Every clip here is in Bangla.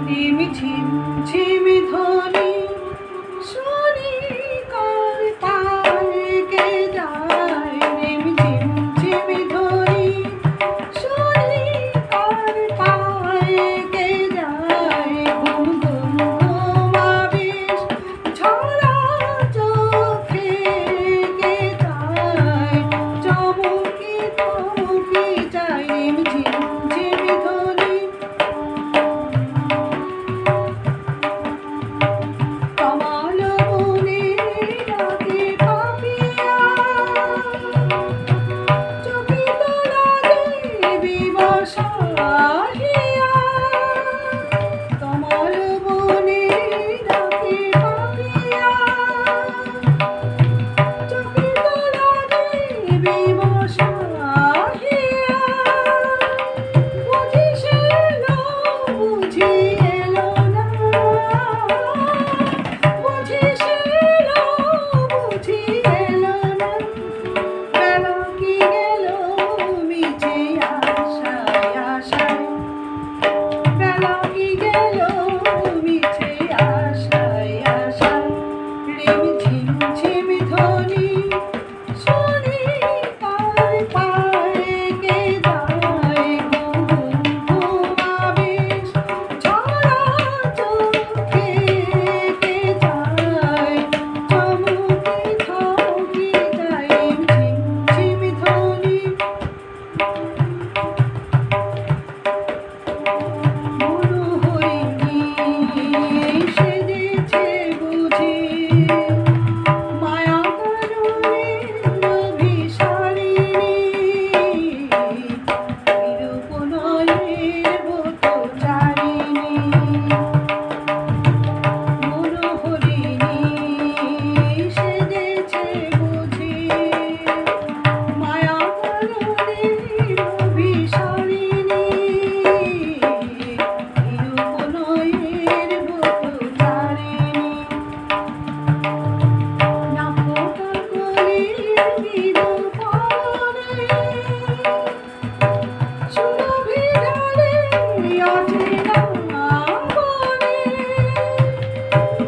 রিম ঝিম ঝিমি ধ্বনি শুনি কার পায়ে কে যায়। রিম ঝিম ঝিমি ধ্বনি শুনি কার পায়ে কে যায়। ঘুম ঘুম ঘুমাবিস ঝরা চোখে কে যায়। চমকি থমকি যায়। রিম ঝিম ঝিমি ধ্বনি কমল মনে ডাকে পাপিয়া। চকিত লাগে বিবশ আহিয়া। কমল মনে ডাকে পাপিয়া। চকিত লাগে বিবশ আহিয়া। বুঝি সে এলো বুঝি এলো না। বুঝি সে এলো বুঝি এলো না। বেলা কি গেল মিছে আশায় আশায়। বেলা কি গেল মিছে আশায় আশায়। রিম ঝিম ঝিম ধ্বনি শুনি কার পায়ে কে যায়। ঘুম ঘুম ঘুমাবিস ঝরা চোখে কে যায়। চমকি থমকি যায়। রিম ঝিম ঝিম ধ্বনি মনোহরিণী সেজেছে বুঝি মায়া কারণে অভিসারিণী। নিরূপনয়ের ব্রতচারিণী মনোহরিণী সেজেছে বুঝি মায়া কারণে অভিসারিণী। নিরূপনয়ের ব্রতচারিণী নাপোতা কলির নিরূপণে। সুরভি ঢালে অচেনা বনে।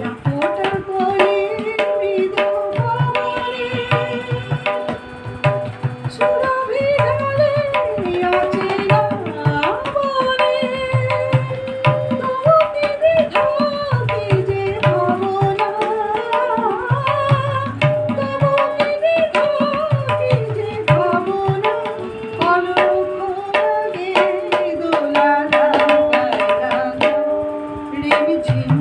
নাপোতা কলির নিরূপণে। সুরভি ঢালে অচেনা বনে। তবু কি বৃথা কি যে ভাবনা। তবু কি বৃথা কি যে ভাবনা। অলক্ষ লাগে দোলা লাগায় লাগায়। রিম ঝিম